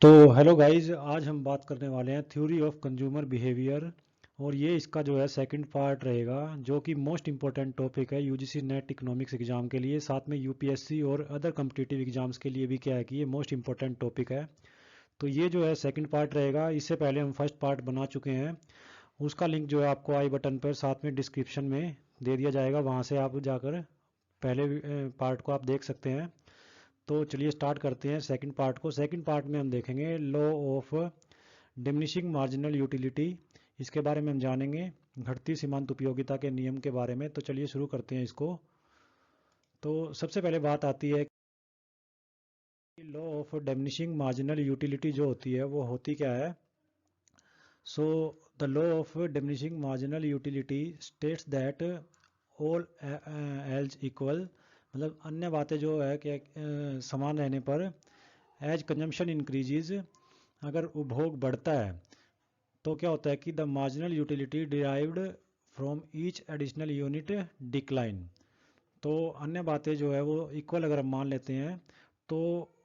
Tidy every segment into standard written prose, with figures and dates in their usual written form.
तो hello guys, आज हम बात करने वाले हैं थ्योरी ऑफ कंज्यूमर बिहेवियर। और ये इसका जो है सेकंड पार्ट रहेगा, जो कि मोस्ट इम्पोर्टेंट टॉपिक है यूजीसी नेट इकोनॉमिक्स एग्जाम के लिए, साथ में यूपीएससी और अदर कम्पिटिटिव एग्जाम्स के लिए भी क्या है कि ये मोस्ट इम्पोर्टेंट टॉपिक है। तो ये जो है सेकंड पार्ट रहेगा। इससे पहले हम फर्स्ट पार्ट बना चुके हैं, उसका लिंक जो है आपको आई बटन पर साथ में डिस्क्रिप्शन में दे दिया जाएगा, वहाँ से आप जाकर पहले पार्ट को आप देख सकते हैं। तो चलिए स्टार्ट करते हैं सेकंड पार्ट को। सेकंड पार्ट में हम देखेंगे law of diminishing marginal utility, इसके बारे में हम जानेंगे, घटती सीमांत उपयोगिता के नियम के बारे में। तो चलिए शुरू करते हैं इसको। तो सबसे पहले बात आती है कि law of diminishing marginal utility जो होती है वो होती क्या है। So the law of diminishing marginal utility states that all else equal, मतलब अन्य बातें जो है कि समान रहने पर, एज कंजम्पशन इंक्रीजेज, अगर उपभोग बढ़ता है तो क्या होता है कि the marginal utility derived from each additional unit decline. तो अन्य बातें जो है वो इक्वल अगर हम मान लेते हैं तो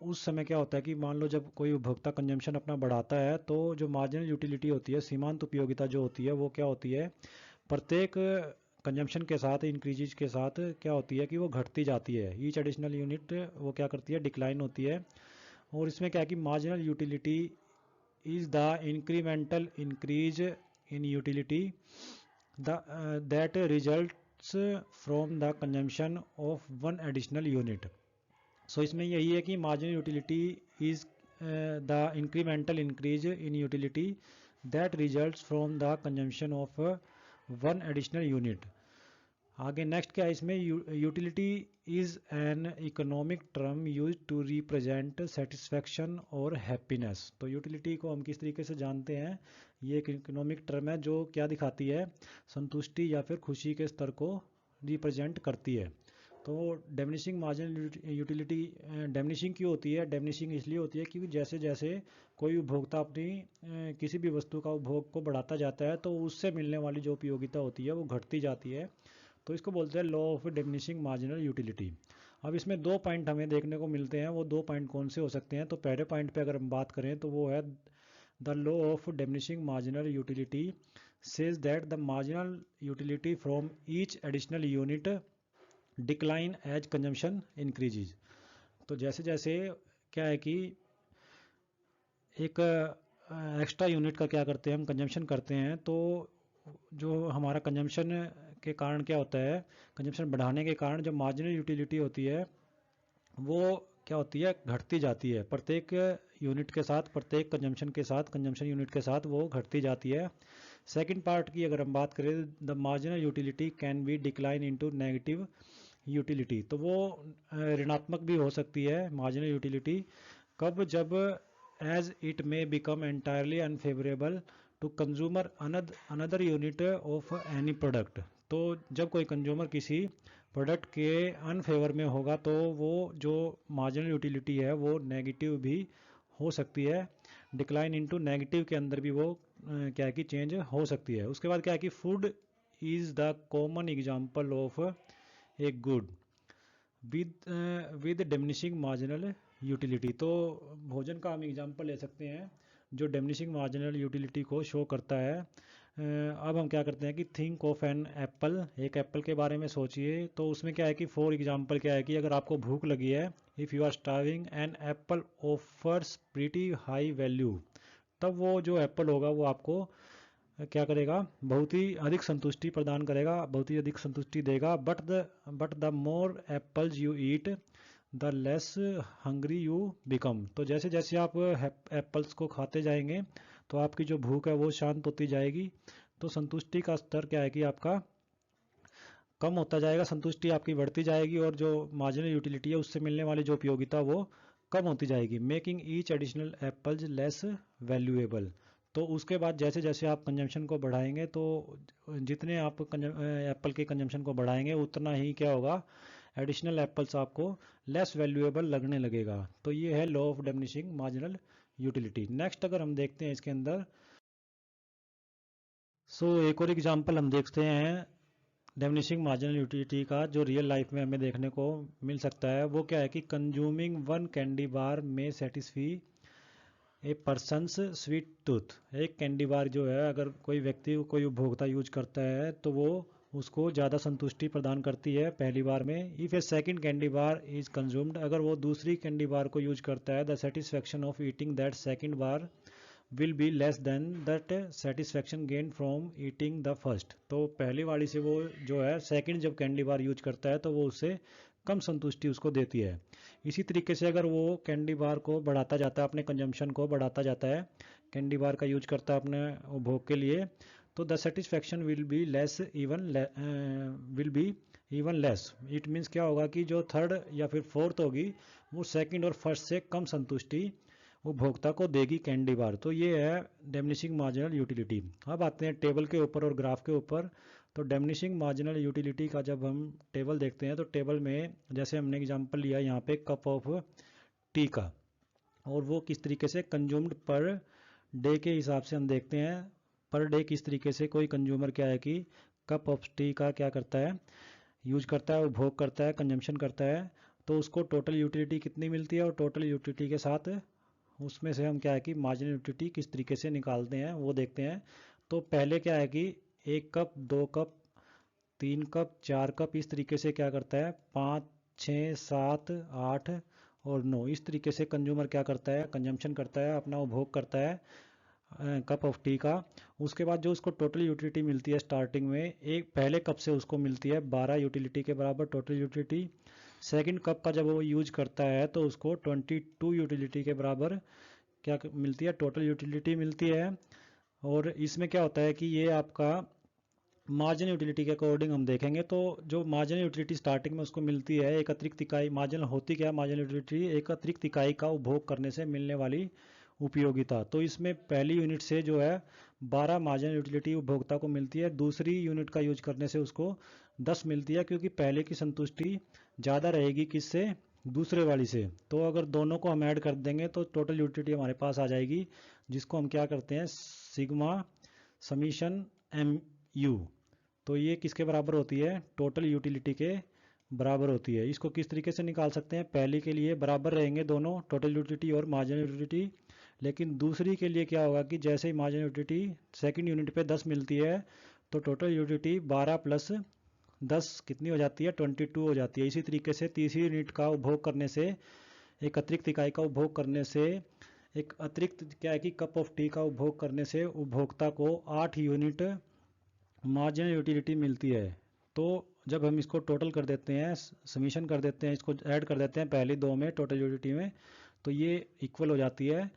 उस समय क्या होता है कि मान लो जब कोई उपभोक्ता कंजम्पशन अपना बढ़ाता है तो जो मार्जिनल यूटिलिटी होती है, सीमांत उपयोगिता जो होती है, वो क्या होती है, प्रत्येक कंजम्पशन के साथ, इंक्रीजेज के साथ क्या होती है कि वो घटती जाती है। ईच एडिशनल यूनिट वो क्या करती है, डिक्लाइन होती है। और इसमें क्या है कि marginal utility is the incremental increase in utility that results from the consumption of one additional unit. So इसमें यही है कि marginal utility is the incremental increase in utility that results from the consumption of one additional unit. आगे next क्या है इसमें, utility is an economic term use to represent satisfaction और happiness. तो यूटिलिटी को हम किस तरीके से जानते हैं, ये एक इकोनॉमिक टर्म है जो क्या दिखाती है, संतुष्टि या फिर खुशी के स्तर को रिप्रेजेंट करती है। तो डेमनिशिंग मार्जिनल यूटिलिटी डेमनिशिंग क्यों होती है, डेमनिशिंग इसलिए होती है क्योंकि जैसे जैसे कोई उपभोक्ता अपनी किसी भी वस्तु का उपभोग को बढ़ाता जाता है तो उससे मिलने वाली जो उपयोगिता होती है वो घटती जाती है। तो इसको बोलते हैं law of diminishing marginal utility. अब इसमें दो पॉइंट हमें देखने को मिलते हैं, वो दो पॉइंट कौन से हो सकते हैं। तो पहले पॉइंट पे अगर हम बात करें तो वो है the law of diminishing marginal utility says that the marginal utility from each additional unit decline as consumption increases. तो जैसे जैसे क्या है कि एक एक्स्ट्रा यूनिट का क्या करते हैं, हम कंजम्पशन करते हैं, तो जो हमारा कंजम्पशन के कारण क्या होता है, कंजम्पशन बढ़ाने के कारण जो मार्जिनल यूटिलिटी होती है वो क्या होती है, घटती जाती है। प्रत्येक यूनिट के साथ, प्रत्येक कंजम्पशन के साथ, कंजम्पशन यूनिट के साथ वो घटती जाती है। सेकंड पार्ट की अगर हम बात करें, the marginal utility can be decline into negative utility. तो वो ऋणात्मक भी हो सकती है मार्जिनल यूटिलिटी। कब, जब as it may become entirely unfavourable to consumer another unit of any product. तो जब कोई कंज्यूमर किसी प्रोडक्ट के अनफेवर में होगा तो वो जो मार्जिनल यूटिलिटी है वो नेगेटिव भी हो सकती है। डिक्लाइन इनटू नेगेटिव के अंदर भी वो क्या है कि चेंज हो सकती है। उसके बाद क्या है कि food is the common example of a good with diminishing marginal utility. तो भोजन का हम एग्जांपल ले सकते हैं जो डिमिनिशिंग मार्जिनल यूटिलिटी को शो करता है। अब हम क्या करते हैं कि थिंक ऑफ एन एप्पल, एक एप्पल के बारे में सोचिए। तो उसमें क्या है कि फॉर एग्जांपल क्या है कि अगर आपको भूख लगी है, if you are starving, an apple offers pretty high value, तब वो जो एप्पल होगा वो आपको क्या करेगा, बहुत ही अधिक संतुष्टि प्रदान करेगा, बहुत ही अधिक संतुष्टि देगा। But the more apples you eat the less hungry you become. तो जैसे जैसे आप एप्पल्स को खाते जाएंगे तो आपकी जो भूख है वो शांत होती जाएगी। तो संतुष्टि का स्तर क्या है कि आपका कम होता जाएगा, संतुष्टि आपकी बढ़ती जाएगी और जो मार्जिनल यूटिलिटी है उससे मिलने वाली जो उपयोगिता वो कम होती जाएगी, making each additional apples less valuable. तो उसके बाद जैसे जैसे आप कंजम्पशन को बढ़ाएंगे तो जितने आप एप्पल के कंजम्पशन को बढ़ाएंगे उतना ही क्या होगा, एडिशनल एप्पल्स आपको लेस वैल्यूएबल लगने लगेगा। तो ये है law of diminishing marginal utility. Next अगर हम देखते हैं इसके अंदर, एक और एग्जांपल हम देखते हैं डिमिनिशिंग मार्जिनल यूटिलिटी का जो रियल लाइफ में हमें देखने को मिल सकता है। वो क्या है कि कंज्यूमिंग वन कैंडी बार में सेटिस्फी ए पर्सनस स्वीट टूथ, एक कैंडी बार जो है अगर कोई व्यक्ति कोई उपभोक्ता यूज करता है तो वो उसको ज़्यादा संतुष्टि प्रदान करती है पहली बार में। If A second candy bar is consumed, अगर वो दूसरी कैंडी बार को यूज करता है, the satisfaction of eating that second bar will be less than that satisfaction gain from eating the first. तो पहली वाली से वो जो है सेकंड जब कैंडी बार यूज करता है तो वो उससे कम संतुष्टि उसको देती है। इसी तरीके से अगर वो कैंडी बार को बढ़ाता जाता है, अपने कंजम्पशन को बढ़ाता जाता है, कैंडी बार का यूज करता है अपने उपभोग के लिए, तो the satisfaction will be even less. It means क्या होगा कि जो थर्ड या फिर फोर्थ होगी वो सेकंड और फर्स्ट से कम संतुष्टि उपभोक्ता को देगी कैंडी बार। तो ये है डिमिनिशिंग मार्जिनल यूटिलिटी। अब आते हैं टेबल के ऊपर और ग्राफ के ऊपर। तो डिमिनिशिंग मार्जिनल यूटिलिटी का जब हम टेबल देखते हैं तो टेबल में जैसे हमने एग्जांपल लिया यहाँ पे कप ऑफ टी का, और वो किस तरीके से कंज्यूम्ड पर डे के हिसाब से हम देखते हैं पर डे किस तरीके से कोई कंज्यूमर क्या है कि कप ऑफ टी का क्या करता है, यूज करता है, उपभोग करता है, कंजम्पशन करता है, तो उसको टोटल यूटिलिटी कितनी मिलती है और टोटल यूटिलिटी के साथ उसमें से हम क्या है कि मार्जिनल यूटिलिटी किस तरीके से निकालते हैं वो देखते हैं। तो पहले क्या है कि 1 कप, 2 कप, 3 कप, 4 कप, इस तरीके से क्या करता है 5, 6, 7, 8 और 9, इस तरीके से कंज्यूमर क्या करता है, कंजम्पशन करता है, अपना उपभोग करता है कप ऑफ टी का। उसके बाद जो उसको टोटल यूटिलिटी मिलती है स्टार्टिंग में, एक पहले कप से उसको मिलती है 12 यूटिलिटी के बराबर टोटल यूटिलिटी। सेकंड कप का जब वो यूज करता है तो उसको 22 यूटिलिटी के बराबर क्या मिलती है, टोटल यूटिलिटी मिलती है। और इसमें क्या होता है कि ये आपका मार्जिनल यूटिलिटी के अकॉर्डिंग हम देखेंगे तो जो मार्जिनल यूटिलिटी स्टार्टिंग में उसको मिलती है एक अतिरिक्त इकाई, मार्जिनल होती क्या है मार्जिनल यूटिलिटी, एक अतिरिक्त इकाई का उपभोग करने से मिलने वाली उपयोगिता। तो इसमें पहली यूनिट से जो है 12 मार्जिनल यूटिलिटी उपभोक्ता को मिलती है, दूसरी यूनिट का यूज करने से उसको 10 मिलती है, क्योंकि पहले की संतुष्टि ज़्यादा रहेगी किससे, दूसरे वाली से। तो अगर दोनों को हम ऐड कर देंगे तो टोटल यूटिलिटी हमारे पास आ जाएगी, जिसको हम क्या करते हैं सिग्मा समीशन एम यू। तो ये किसके बराबर होती है, टोटल यूटिलिटी के बराबर होती है। इसको किस तरीके से निकाल सकते हैं, पहली के लिए बराबर रहेंगे दोनों टोटल यूटिलिटी और मार्जिनल यूटिलिटी, लेकिन दूसरी के लिए क्या होगा कि जैसे ही मार्जिनल यूटिलिटी सेकंड यूनिट पे 10 मिलती है तो टोटल यूटिलिटी 12 प्लस 10 कितनी हो जाती है, 22 हो जाती है। इसी तरीके से तीसरी यूनिट का उपभोग करने से, एक अतिरिक्त इकाई का उपभोग करने से, एक अतिरिक्त क्या है कि कप ऑफ टी का उपभोग करने से उपभोक्ता को 8 यूनिट मार्जिनल यूटिलिटी मिलती है। तो जब हम इसको टोटल कर देते हैं, समीशन कर देते हैं, इसको ऐड कर देते हैं पहली दो में टोटल यूटिलिटी में, तो ये इक्वल हो जाती है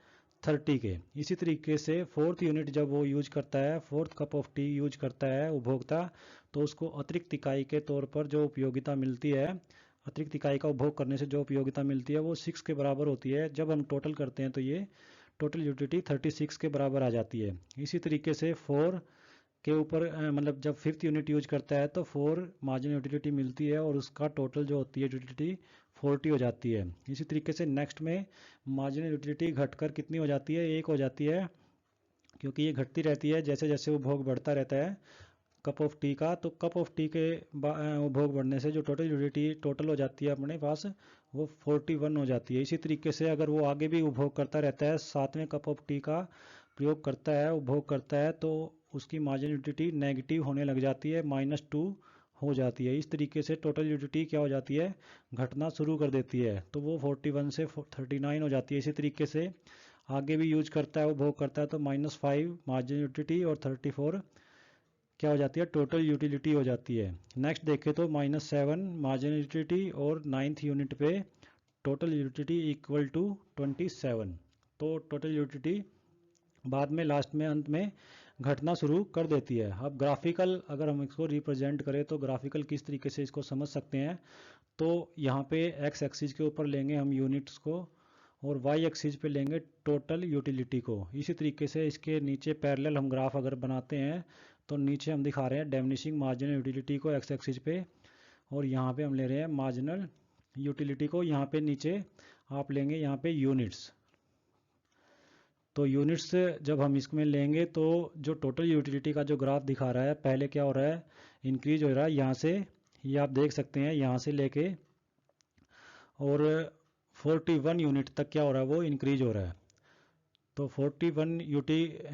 30 के। इसी तरीके से फोर्थ यूनिट जब वो यूज करता है, fourth cup of T use करता है उपभोक्ता, तो उसको अतिरिक्त इकाई के तौर पर जो उपयोगिता मिलती है, अतिरिक्त इकाई का उपभोग करने से जो उपयोगिता मिलती है वो 6 के बराबर होती है। जब हम टोटल करते हैं तो ये टोटल यूटिलिटी 36 के बराबर आ जाती है। इसी तरीके से 4 के ऊपर मतलब जब फिफ्थ यूनिट यूज करता है तो 4 मार्जिनल यूटिलिटी मिलती है और उसका टोटल जो होती है यूटिलिटी 40 हो जाती है। इसी तरीके से नेक्स्ट में मार्जिनल यूटिलिटी घटकर कितनी हो जाती है, 1 हो जाती है, क्योंकि ये घटती रहती है जैसे जैसे उपभोग बढ़ता रहता है कप ऑफ टी का। तो कप ऑफ टी के उपभोग बढ़ने से जो टोटल यूटिलिटी टोटल हो जाती है अपने पास वो 41 हो जाती है। इसी तरीके से अगर वो आगे भी उपभोग करता रहता है, सातवें कप ऑफ टी का प्रयोग करता है, उपभोग करता है, तो उसकी मार्जिनल यूटिलिटी नेगेटिव होने लग जाती है, -2 हो जाती है। इस तरीके से टोटल यूटिलिटी क्या हो जाती है, घटना शुरू कर देती है। तो वो 41 से 39 हो जाती है। इसी तरीके से आगे भी यूज करता है, उपभोग करता है, तो -5 मार्जिनल यूटिलिटी और 34 क्या हो जाती है, टोटल यूटिलिटी हो जाती है। नेक्स्ट देखें तो -7 मार्जिनल यूटिलिटी और 9th यूनिट पे टोटल यूटिलिटी इक्वल टू 27। तो टोटल यूटिलिटी बाद में लास्ट में अंत में घटना शुरू कर देती है। अब ग्राफिकल अगर हम इसको रिप्रेजेंट करें तो ग्राफिकल किस तरीके से इसको समझ सकते हैं, तो यहाँ पे एक्स एक्सिस के ऊपर लेंगे हम यूनिट्स को और वाई एक्सिस पे लेंगे टोटल यूटिलिटी को। इसी तरीके से इसके नीचे पैरेलल हम ग्राफ अगर बनाते हैं तो नीचे हम दिखा रहे हैं डिमिनिशिंग मार्जिनल यूटिलिटी को एक्स एक्सिस पे, और यहाँ पे हम ले रहे हैं मार्जिनल यूटिलिटी को, यहाँ पे नीचे आप लेंगे यहाँ पे यूनिट्स। तो यूनिट्स जब हम इसमें लेंगे तो जो टोटल यूटिलिटी का जो ग्राफ दिखा रहा है, पहले क्या हो रहा है, इंक्रीज हो रहा है यहाँ से, ये आप देख सकते हैं यहाँ से लेके और 41 यूनिट तक क्या हो रहा है, वो इंक्रीज हो रहा है। तो 41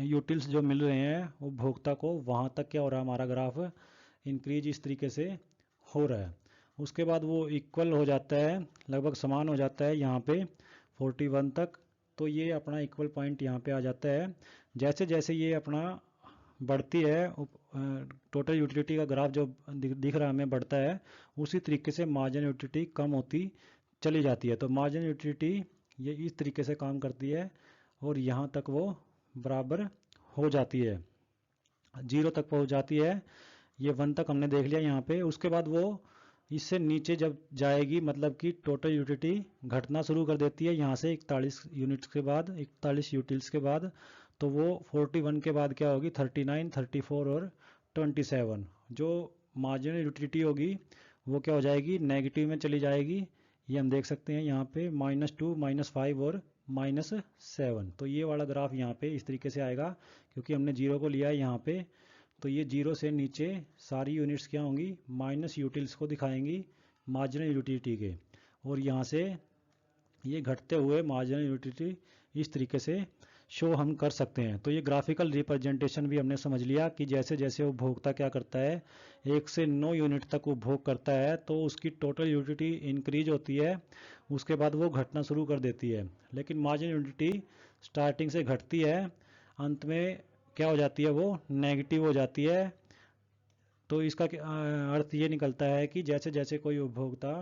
यूटिल्स जो मिल रहे हैं उपभोक्ता को, वहाँ तक क्या हो रहा है हमारा ग्राफ इंक्रीज इस तरीके से हो रहा है। उसके बाद वो इक्वल हो जाता है, लगभग समान हो जाता है यहाँ पे 41 तक। तो ये अपना इक्वल पॉइंट यहाँ पे आ जाता है। जैसे जैसे ये अपना बढ़ती है टोटल यूटिलिटी का ग्राफ जो दिख रहा है हमें बढ़ता है, उसी तरीके से मार्जिन यूटिलिटी कम होती चली जाती है। तो मार्जिन यूटिलिटी ये इस तरीके से काम करती है और यहाँ तक वो बराबर हो जाती है, 0 तक पहुँच जाती है। ये 1 तक हमने देख लिया यहाँ पे। उसके बाद वो इससे नीचे जब जाएगी, मतलब कि टोटल यूटिलिटी घटना शुरू कर देती है यहाँ से 41 यूनिट्स के बाद, 41 यूटिल्स के बाद। तो वो 41 के बाद क्या होगी, 39, 34 और 27 जो मार्जिनल यूटिलिटी होगी वो क्या हो जाएगी, नेगेटिव में चली जाएगी। ये हम देख सकते हैं यहाँ पे -2, -5 और -7। तो ये वाला ग्राफ यहाँ पे इस तरीके से आएगा, क्योंकि हमने 0 को लिया है यहाँ पे। तो ये 0 से नीचे सारी यूनिट्स क्या होंगी, माइनस यूटिल्स को दिखाएंगी मार्जिनल यूटिलिटी के, और यहाँ से ये घटते हुए मार्जिनल यूटिलिटी इस तरीके से शो हम कर सकते हैं। तो ये ग्राफिकल रिप्रेजेंटेशन भी हमने समझ लिया कि जैसे जैसे उपभोक्ता क्या करता है, 1 से 9 यूनिट तक उपभोग करता है तो उसकी टोटल यूटिलिटी इंक्रीज होती है, उसके बाद वो घटना शुरू कर देती है। लेकिन मार्जिनल यूटिलिटी स्टार्टिंग से घटती है, अंत में क्या हो जाती है, वो नेगेटिव हो जाती है। तो इसका अर्थ ये निकलता है कि जैसे जैसे कोई उपभोक्ता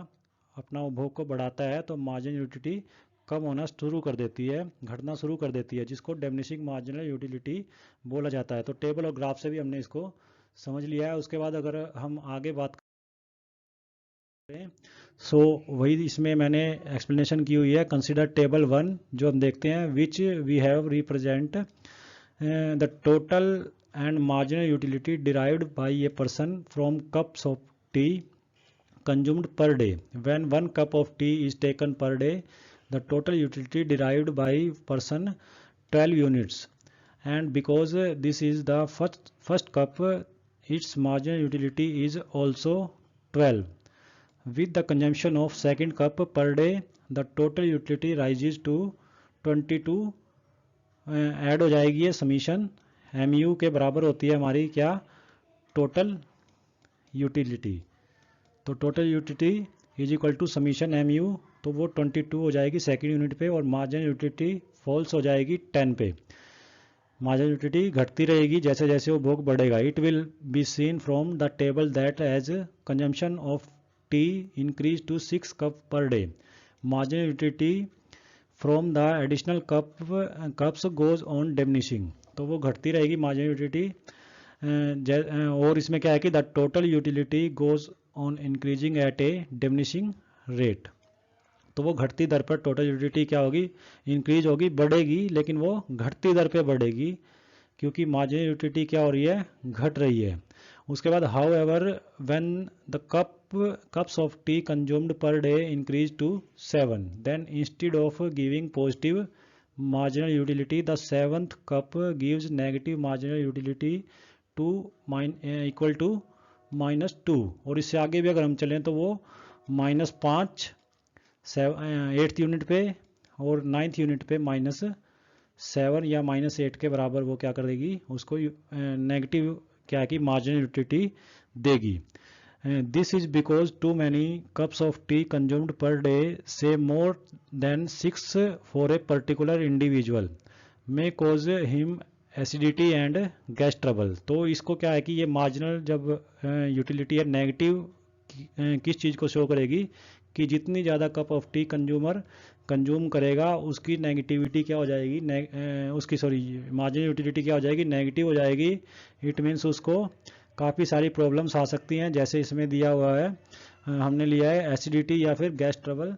अपना उपभोग को बढ़ाता है तो मार्जिनल यूटिलिटी कम होना शुरू कर देती है, घटना शुरू कर देती है, जिसको डिमिनिशिंग मार्जिनल यूटिलिटी बोला जाता है। तो टेबल और ग्राफ से भी हमने इसको समझ लिया है। उसके बाद अगर हम आगे बात करें, वही इसमें मैंने एक्सप्लेनेशन की हुई है। कंसिडर टेबल 1 जो हम देखते हैं, which we have represent the total and marginal utility derived by a person from cups of tea consumed per day. When 1 cup of tea is taken per day, the total utility derived by person 12 units, and because this is the first cup, its marginal utility is also 12. With the consumption of second cup per day, the total utility rises to 22। Add हो जाएगी ये summation MU के बराबर होती है हमारी क्या, total utility. तो total utility is equal to summation MU, तो वो 22 हो जाएगी सेकेंड यूनिट पे, और मार्जिनल यूटिलिटी फॉल्स हो जाएगी 10 पे। मार्जिनल यूटिलिटी घटती रहेगी जैसे जैसे वो उपभोग बढ़ेगा। It will be seen from the table that as consumption of tea increase to 6 cup per day, marginal utility from the additional cups goes on diminishing. तो वो घटती रहेगी मार्जिनल यूटिलिटी, और इसमें क्या है कि the total utility goes on increasing at A diminishing rate. तो वो घटती दर पर टोटल यूटिलिटी क्या होगी, इंक्रीज होगी, बढ़ेगी, लेकिन वो घटती दर पे बढ़ेगी क्योंकि मार्जिनल यूटिलिटी क्या हो रही है, घट रही है। उसके बाद how ever when the cups of tea consumed per day increase to 7, then instead of giving positive marginal utility, the 7th cup gives negative marginal utility to equal to -2। और इससे आगे भी अगर हम चलें तो वो -5 8th यूनिट पे और 9th यूनिट पे -7 या -8 के बराबर वो क्या कर देगी, उसको नेगेटिव क्या है कि मार्जिनल यूटिलिटी देगी। This is because too many cups of tea consumed per day, say more than 6 for a particular individual, may cause him acidity and gas trouble। तो इसको क्या है कि ये मार्जिनल जब यूटिलिटी है नेगेटिव किस चीज़ को शो करेगी कि जितनी ज़्यादा कप ऑफ टी कंज्यूम करेगा उसकी नेगेटिविटी क्या हो जाएगी, उसकी मार्जिनल यूटिलिटी क्या हो जाएगी, नेगेटिव हो जाएगी। इट मीन्स उसको काफ़ी सारी प्रॉब्लम्स आ सकती हैं, जैसे इसमें दिया हुआ है, हमने लिया है एसिडिटी या फिर गैस ट्रबल।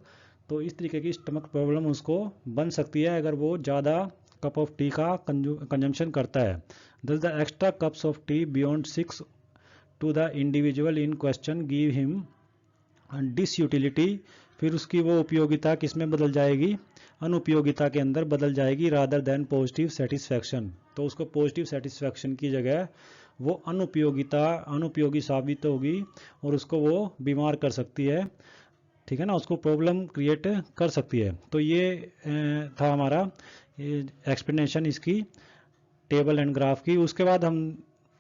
तो इस तरीके की स्टमक प्रॉब्लम उसको बन सकती है अगर वो ज़्यादा कप ऑफ टी का कंजम्पशन करता है। Thus the extra cups of tea beyond 6 to the individual in question give him disutility. फिर उसकी वो उपयोगिता किस में बदल जाएगी, अनुपयोगिता के अंदर बदल जाएगी, रादर देन पॉजिटिव सेटिस्फैक्शन। तो उसको पॉजिटिव सेटिस्फैक्शन की जगह वो अनुपयोगी साबित होगी और उसको वो बीमार कर सकती है, ठीक है ना, उसको प्रॉब्लम क्रिएट कर सकती है। तो ये था हमारा एक्सप्लेनेशन इसकी टेबल एंड ग्राफ की। उसके बाद हम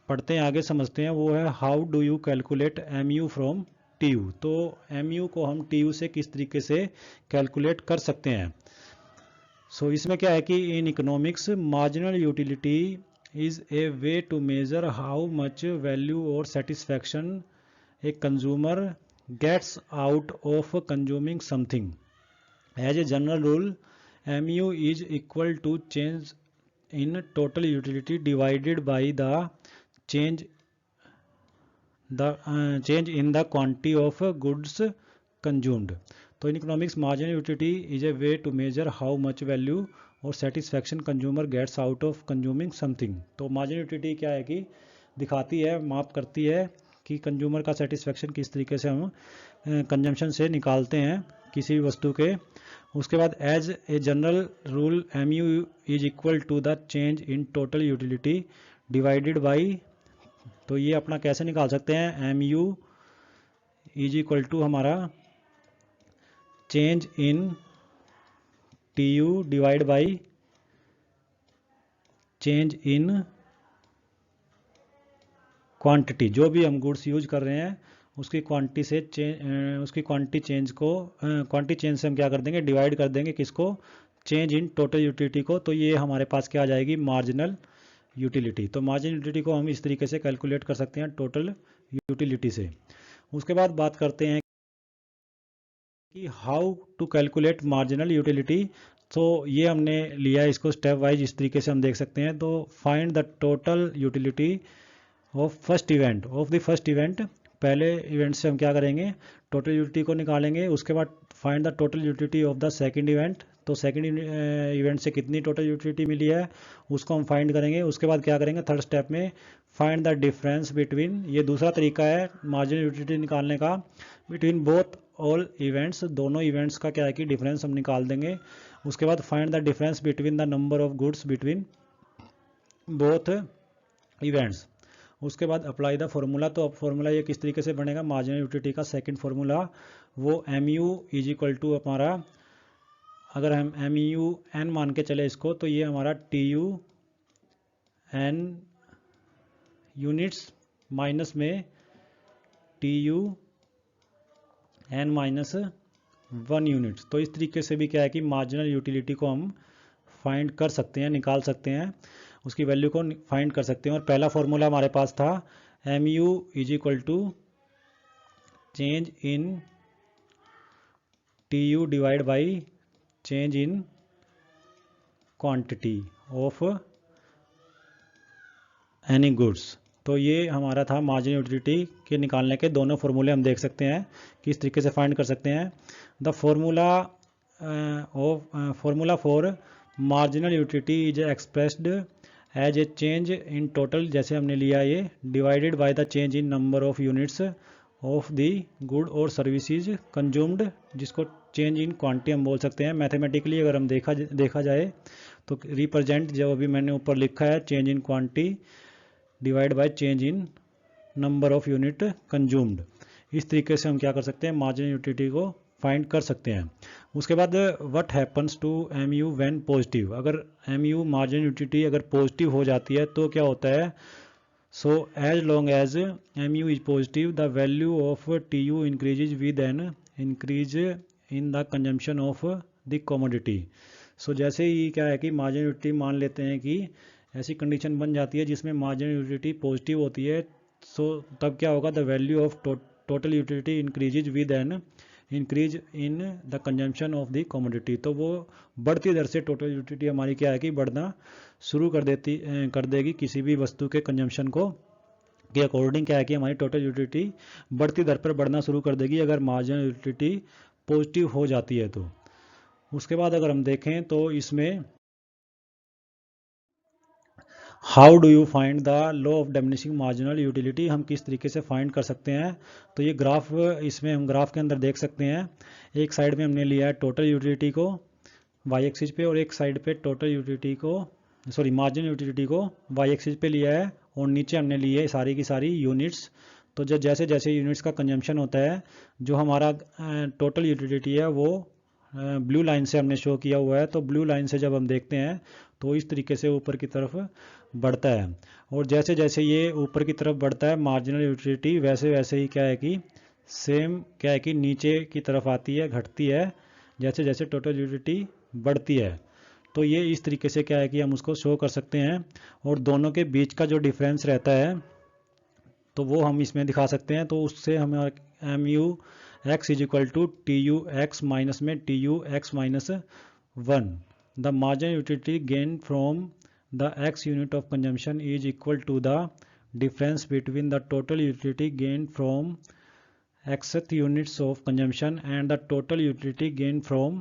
पढ़ते हैं आगे, समझते हैं, वो है how do you calculate M U from T U. तो एम यू को हम टी यू से किस तरीके से कैलकुलेट कर सकते हैं। सो इसमें क्या है कि in economics marginal utility is a way to measure how much value और satisfaction a consumer gets out of consuming something. As a general rule MU is equal to change in total utility divided by the change in the quantity of goods consumed. तो in economics marginal utility is a way to measure how much value और satisfaction consumer gets out of consuming something. तो marginal utility क्या है कि दिखाती है, माप करती है कि कंज्यूमर का सेटिस्फेक्शन किस तरीके से हम कंजम्पशन से निकालते हैं किसी भी वस्तु के। उसके बाद as a general rule MU is equal to the change in total utility divided by, तो ये अपना कैसे निकाल सकते हैं, MU इज इक्वल टू हमारा change in TU divide by change in quantity. जो भी हम गुड्स यूज कर रहे हैं उसकी क्वांटिटी से उसकी क्वांटिटी चेंज को क्वांटिटी चेंज से हम क्या कर देंगे, डिवाइड कर देंगे किसको, चेंज इन टोटल यूटिलिटी को। तो ये हमारे पास क्या आ जाएगी, मार्जिनल यूटिलिटी। तो मार्जिनल यूटिलिटी को हम इस तरीके से कैलकुलेट कर सकते हैं टोटल यूटिलिटी से। उसके बाद बात करते हैं कि how to calculate marginal utility. तो ये हमने लिया है इसको स्टेप वाइज, इस तरीके से हम देख सकते हैं। तो find the total utility of first event, of the first event, पहले इवेंट से हम क्या करेंगे, टोटल यूटिलिटी को निकालेंगे। उसके बाद find the total utility of the second event, तो सेकंड इवेंट से कितनी टोटल यूटिलिटी मिली है उसको हम फाइंड करेंगे। उसके बाद क्या करेंगे, थर्ड स्टेप में फाइंड द डिफरेंस बिटवीन, ये दूसरा तरीका है मार्जिनल यूटिलिटी निकालने का, बिटवीन बोथ ऑल इवेंट्स, दोनों इवेंट्स का क्या है कि डिफरेंस हम निकाल देंगे। उसके बाद find the difference between the number of goods between both events. उसके बाद अप्लाई द फॉर्मूला। तो अब फॉर्मूला ये किस तरीके से बनेगा, मार्जिनल यूटिलिटी का सेकंड फॉर्मूला, वो MU इज इक्वल टू हमारा, अगर हम MU n मान के चले इसको, तो ये हमारा TU n यूनिट्स माइनस में TU n माइनस 1 यूनिट्स। तो इस तरीके से भी क्या है कि मार्जिनल यूटिलिटी को हम फाइंड कर सकते हैं, निकाल सकते हैं, उसकी वैल्यू को फाइंड कर सकते हैं। और पहला फॉर्मूला हमारे पास था MU is equal to change in TU divide by change in quantity of any goods. तो ये हमारा था मार्जिनल यूटिलिटी के निकालने के दोनों फॉर्मूले, हम देख सकते हैं किस तरीके से फाइंड कर सकते हैं। The formula for marginal utility is expressed as a change in total, जैसे हमने लिया ये, divided by the change in number of units of the good और सर्विसेज कंज्यूम्ड, जिसको चेंज इन क्वांटिटी हम बोल सकते हैं। मैथमेटिकली अगर हम देखा जाए तो रिप्रेजेंट, जो अभी मैंने ऊपर लिखा है, change in quantity divide by change in number of unit consumed, इस तरीके से हम क्या कर सकते हैं, मार्जिनल यूटिलिटी को फाइंड कर सकते हैं। उसके बाद what happens to MU when positive, अगर MU मार्जिनल यूटिलिटी अगर पॉजिटिव हो जाती है तो क्या होता है, so as long as MU is positive the value of TU increases with an increase in the consumption of the commodity. So जैसे ही क्या है कि मार्जिनल यूटिलिटी मान लेते हैं कि ऐसी कंडीशन बन जाती है जिसमें मार्जिनल यूटिलिटी पॉजिटिव होती है, सो तब क्या होगा, the value of total utility increases with an increase in the consumption of the commodity. तो वो बढ़ती दर से टोटल यूटिलिटी हमारी क्या है कि बढ़ना शुरू कर देगी किसी भी वस्तु के कंजम्पशन को के अकॉर्डिंग, क्या है कि हमारी टोटल यूटिलिटी बढ़ती दर पर बढ़ना शुरू कर देगी अगर मार्जिनल यूटिलिटी पॉजिटिव हो जाती है तो। उसके बाद अगर हम देखें तो इसमें how do you find the law of diminishing marginal utility, हम किस तरीके से फाइंड कर सकते हैं। तो ये ग्राफ, इसमें हम ग्राफ के अंदर देख सकते हैं, एक साइड में हमने लिया है टोटल यूटिलिटी को वाई एक्सिस पे, और एक साइड पे टोटल यूटिलिटी को, सॉरी मार्जिनल यूटिलिटी को वाई एक्सिस पे लिया है, और नीचे हमने लिए सारी की सारी यूनिट्स। तो जैसे जैसे यूनिट्स का कंजम्पशन होता है, जो हमारा टोटल यूटिलिटी है वो ब्लू लाइन से हमने शो किया हुआ है। तो ब्लू लाइन से जब हम देखते हैं तो इस तरीके से ऊपर की तरफ बढ़ता है, और जैसे जैसे ये ऊपर की तरफ बढ़ता है मार्जिनल यूटिलिटी वैसे वैसे ही क्या है कि सेम क्या है कि नीचे की तरफ आती है, घटती है जैसे जैसे टोटल यूटिलिटी बढ़ती है। तो ये इस तरीके से क्या है कि हम उसको शो कर सकते हैं, और दोनों के बीच का जो डिफरेंस रहता है तो वो हम इसमें दिखा सकते हैं। तो उससे हमें M U X is equal to T U X minus में T U X minus 1, the margin utility gain from the X unit of consumption is equal to the difference between the total utility gain from xth units of consumption and the total utility gain from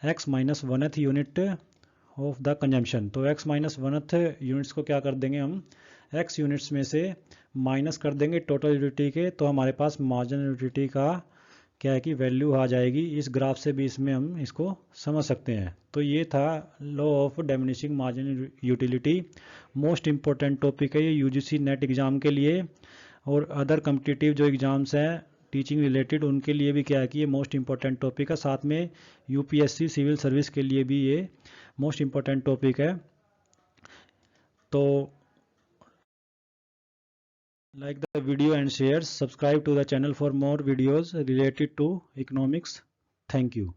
x minus 1th unit of the consumption. तो x minus 1th units को क्या कर देंगे हम x units में से minus कर देंगे टोटल यूटिलिटी के, तो हमारे पास मार्जिनल यूटिलिटी का क्या है कि वैल्यू आ जाएगी। इस ग्राफ से भी इसमें हम इसको समझ सकते हैं। तो ये था law of diminishing marginal utility. Most important topic है ये यूजीसी नेट एग्ज़ाम के लिए, और अदर कम्पिटिटिव जो एग्ज़ाम्स हैं टीचिंग रिलेटेड उनके लिए भी क्या है कि ये मोस्ट इंपॉर्टेंट टॉपिक है। साथ में यूपीएससी सिविल सर्विस के लिए भी ये मोस्ट इंपॉर्टेंट टॉपिक है। तो like the video and share, subscribe to the channel for more videos related to economics. Thank you.